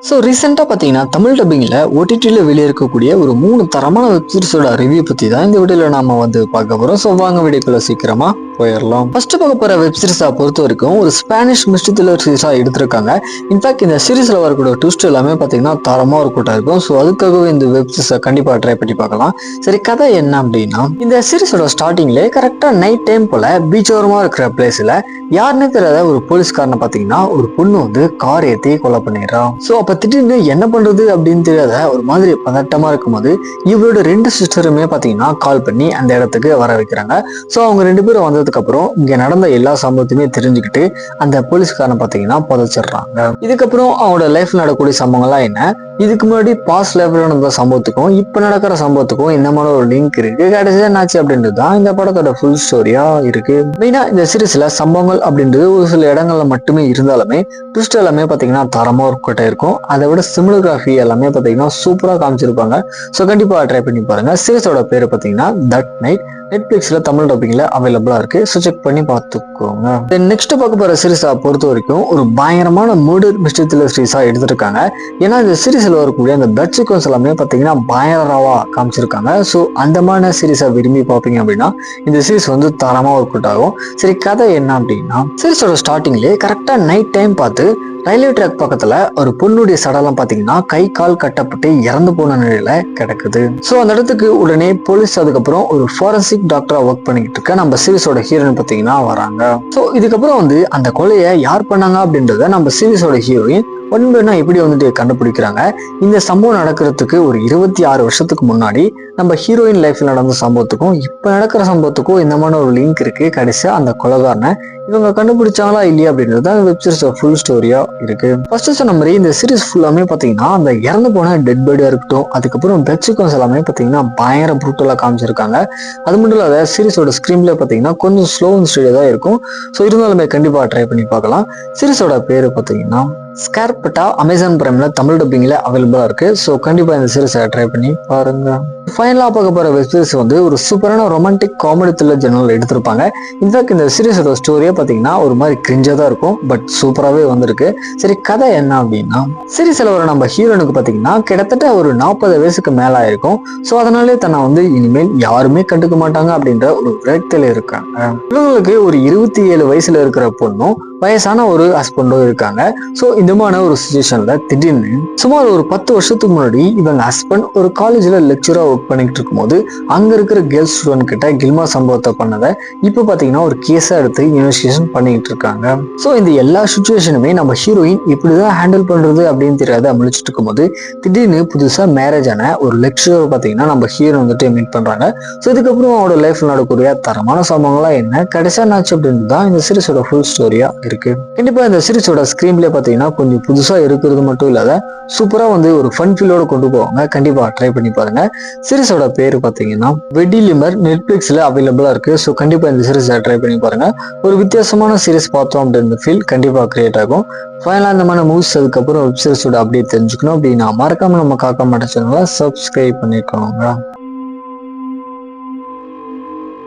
So ரீசெண்டாக பார்த்தீங்கன்னா தமிழ் டப்பிங்கில் ஓடிடியில் வெளியே இருக்கக்கூடிய ஒரு 3 தரமான வெப்சீரிஸோட ரிவ்யூ பற்றி தான் இந்த வீடியோவில் நாம வந்து பார்க்க போகிறோம். ஸோ வாங்க வீடியோக்குள்ள சீக்கிரமாக போயிடலாம். ஃபர்ஸ்ட் பார்க்க போகிற வெப்சீரிஸை பொறுத்த வரைக்கும் ஒரு ஸ்பானிஷ் மிஸ்ட்ரி த்ரில்லர் சீரிஸாக எடுத்திருக்காங்க. இன்ஃபேக்ட் இந்த சீரிஸில் வரக்கூடிய ட்விஸ்ட் எல்லாமே பார்த்தீங்கன்னா தரமாக ஒரு கூட்டம் இருக்கும். ஸோ அதுக்காகவே இந்த வெப்சீரிஸை கண்டிப்பாக ட்ரை பண்ணி பார்க்கலாம். சரி, கதை என்ன அப்படின்னா, இந்த சீரிஸோட ஸ்டார்டிங்லேயே கரெக்டாக நைட் டைம் போல் பீச் ஓரமாக இருக்கிற பிளேஸில் யாருன்னே தெரியாத ஒரு போலீஸ்காரனை பார்த்தீங்கன்னா ஒரு பொண்ணு வந்து கார் ஏற்றி கொலை பண்ணிடுறான். ஸோ அப்போ திடீர்னு என்ன பண்றது அப்படின்னு தெரியாத ஒரு மாதிரி பதட்டமா இருக்கும்போது இவரோட 2 சிஸ்டருமே பார்த்தீங்கன்னா கால் பண்ணி அந்த இடத்துக்கு வர வைக்கிறாங்க. ஸோ அவங்க 2 பேரும் வந்ததுக்கு அப்புறம் இங்க நடந்த எல்லா சம்பவத்தையுமே தெரிஞ்சுக்கிட்டு அந்த போலீஸ்காரனை பார்த்தீங்கன்னா புதைச்சிடுறாங்க. இதுக்கப்புறம் அவங்களோட லைஃப்ல நடக்கக்கூடிய சம்பவங்கள்லாம் என்ன, இதுக்கு முன்னாடி பாஸ்ட் லைஃப்ல நடந்த சம்பவத்துக்கும் இப்ப நடக்கிற சம்பவத்துக்கும் இந்த மாதிரி ஒரு லிங்க் இருக்கு, கடைசியா என்னாச்சு அப்படின்றது தான் இந்த படத்தோட ஃபுல் ஸ்டோரியா இருக்கு. மெயினா இந்த சீரிஸ்ல சம்பவங்கள் அப்படின்றது ஒரு சில இடங்கள்ல மட்டுமே இருந்தாலுமே ட்விஸ்ட் எல்லாமே பாத்தீங்கன்னா தரமா ஒர்க் இருக்கும். அதை விட சினிமோகிராஃபி எல்லாமே பாத்தீங்கன்னா சூப்பரா காமிச்சிருப்பாங்க. ஸோ கண்டிப்பா ட்ரை பண்ணி பாருங்க. சீரிஸோட பேரு பாத்தீங்கன்னா தட் நைட். நெட்ஃபிளிக்ஸ்ல தமிழ் டப்பிங்ல அவைலபிளா இருக்கு. ஸோ செக் பண்ணி பார்த்துக்கோங்க. நெக்ஸ்ட் பார்க்க போற சீரிஸா பொறுத்த வரைக்கும் ஒரு பயங்கரமான மர்டர் மிஸ்ட்ரி த்ரில்லர் சீரிஸா எடுத்திருக்காங்க. ஏன்னா இந்த சீரிஸ்ல வரக்கூடிய அந்த பிளட் சீக்வன்ஸ் எல்லாமே பாத்தீங்கன்னா பயங்கரவா காமிச்சிருக்காங்க. ஸோ அந்த மாதிரி சீரிஸா விரும்பி பார்ப்பீங்க அப்படின்னா இந்த சீரிஸ் வந்து தரமா ஒர்க் அவுட் ஆகும். சரி, கதை என்ன அப்படின்னா, சீரிஸோட ஸ்டார்டிங்லேயே கரெக்டா நைட் டைம் பார்த்து ரயில்வே ட்ராக் பக்கத்துல ஒரு பொண்ணுடைய சடலம் பாத்தீங்கன்னா கை கால் கட்டப்பட்டு இறந்து போன நிலையில கிடக்குது. சோ அந்த இடத்துக்கு உடனே போலீஸ் அதுக்கப்புறம் ஒரு ஃபாரன்சிக் டாக்டரா ஒர்க் பண்ணிக்கிட்டு இருக்க நம்ம சீரிஸோட ஹீரோயின் பாத்தீங்கன்னா வராங்க. சோ இதுக்கப்புறம் வந்து அந்த கொலையை யார் பண்ணாங்க அப்படின்றத நம்ம சீரிஸோட ஹீரோயின் ஒன்பதுனா எப்படி வந்துட்டு கண்டுபிடிக்கிறாங்க. இந்த சம்பவம் நடக்கிறதுக்கு ஒரு 26 வருஷத்துக்கு முன்னாடி நம்ம ஹீரோயின் லைஃப்ல நடந்த சம்பவத்துக்கும் இப்ப நடக்கிற சம்பவத்துக்கும் இந்த மாதிரி ஒரு லிங்க் இருக்கு. கடைசியா அந்த கொலைகாரனை இவங்க கண்டுபிடிச்சாங்களா இல்லையா அப்படின்றது வெப்சீரிஸ் ஃபுல் ஸ்டோரியா இருக்கு. ஃபர்ஸ்ட் சொன்ன மாதிரி இந்த சீரிஸ் ஃபுல்லாமே பாத்தீங்கன்னா அந்த இறந்து போன டெட் பாடியா இருக்கட்டும், அதுக்கப்புறம் பெட் சீக்வன்ஸ் எல்லாமே பாத்தீங்கன்னா பயங்கர ப்ரூட்டலா காமிச்சிருக்காங்க. அது மட்டும் இல்லாத சீரிஸோட ஸ்கிரீன்ல பாத்தீங்கன்னா கொஞ்சம் ஸ்லோ அண்ட் ஸ்டடியா தான் இருக்கும். ஸோ இருந்தாலுமே கண்டிப்பா ட்ரை பண்ணி பார்க்கலாம். சீரிஸோட பேரு பாத்தீங்கன்னா ஸ்கார்பெட்டா. அமேசான் பிரைம்ல தமிழ் டப்பிங்ல அவைலபிளா இருக்கு. ஸோ கண்டிப்பா இந்த சீரிஸை ட்ரை பண்ணி பாருங்க. ஃபைனலா பார்க்க போற வெப் சீரிஸ் வந்து ஒரு சூப்பரான ரொமான்டிக் காமெடி த்ரில்லர் ஜெனரல் எடுத்திருப்பாங்க. இன்ஃபேக்ட் இந்த சீரிஸோட ஸ்டோரியே பாத்தீங்கன்னா ஒரு மாதிரி கிரிஞ்சா தான் இருக்கும், பட் சூப்பராகவே வந்திருக்கு. சரி, கதை என்ன அப்படின்னா, சீரிஸ்ல வர நம்ம ஹீரோனுக்கு பாத்தீங்கன்னா கிட்டத்தட்ட ஒரு 40 வயசுக்கு மேல ஆயிருக்கும். ஸோ அதனாலே தன்னை வந்து இனிமேல் யாருமே கண்டுக்க மாட்டாங்க அப்படின்ற ஒரு விரக்தியில இருக்காங்க. இவங்களுக்கு ஒரு 27 வயசுல இருக்கிற பொண்ணும் வயசான ஒரு ஹஸ்பண்டும் இருக்காங்க. ஸோ இந்த மாதிரி ஒரு சுச்சுவேஷன்ல திடீர்னு சுமார் ஒரு 10 வருஷத்துக்கு முன்னாடி இவங்க ஹஸ்பண்ட் ஒரு காலேஜ்ல லெக்சரா ஒர்க் பண்ணிட்டு இருக்கும்போது அங்க இருக்கிற கேர்ள்ஸ் ஸ்டூடெண்ட் கிட்ட கில்மா சம்பவத்தை பண்ணதை இப்ப பாத்தீங்கன்னா ஒரு கேஸா எடுத்து இன்வெஸ்டிகேஷன் பண்ணிட்டு இருக்காங்க. ஸோ இந்த எல்லா சுச்சுவேஷனுமே நம்ம ஹீரோயின் இப்படிதான் ஹேண்டில் பண்றது அப்படின்னு தெரியாத முழிச்சிட்டு இருக்கும்போது திடீர்னு புதுசா மேரேஜ் ஆன ஒரு லெக்சரர் பாத்தீங்கன்னா நம்ம ஹீரோ வந்துட்டு மீட் பண்றாங்க. ஸோ இதுக்கப்புறம் அவரோட லைஃப்ல நடக்கக்கூடிய தரமான சம்பவங்களா என்ன, கடைசியா நாச்சு அப்படின்னு தான் இந்த சீரிஸோட ஃபுல் ஸ்டோரியா இருக்கு. கண்டிப்பா இந்த சீரிஸோட ஸ்கிரீன்ல பாத்தீங்கன்னா கொஞ்சம் புதுசா இருக்கிறது மட்டும் இல்லாத சூப்பரா வந்து ஒரு ஃபன் ஃபீலோட கொண்டு போவாங்க. கண்டிப்பா ட்ரை பண்ணி பாருங்க. சீரிஸோட பேரு பாத்தீங்கன்னா வெடி லிமர். நெட்ஃபிளிக்ஸ்ல அவைலபிளா இருக்கு. ஸோ கண்டிப்பா இந்த சீரிஸை ட்ரை பண்ணி பாருங்க. ஒரு வித்தியாசமான சீரிஸ் பார்த்தோம் அப்படின்ற ஃபீல் கண்டிப்பா கிரியேட் ஆகும். ஃபைனலா இந்த மாதிரி மூவிஸ் அதுக்கப்புறம் வெப் சீரிஸோட அப்டேட் தெரிஞ்சுக்கணும் அப்படின்னா மறக்காம நம்ம காக்க மாட்டேன் சேனலை சப்ஸ்கிரைப் பண்ணிக்கோங்க.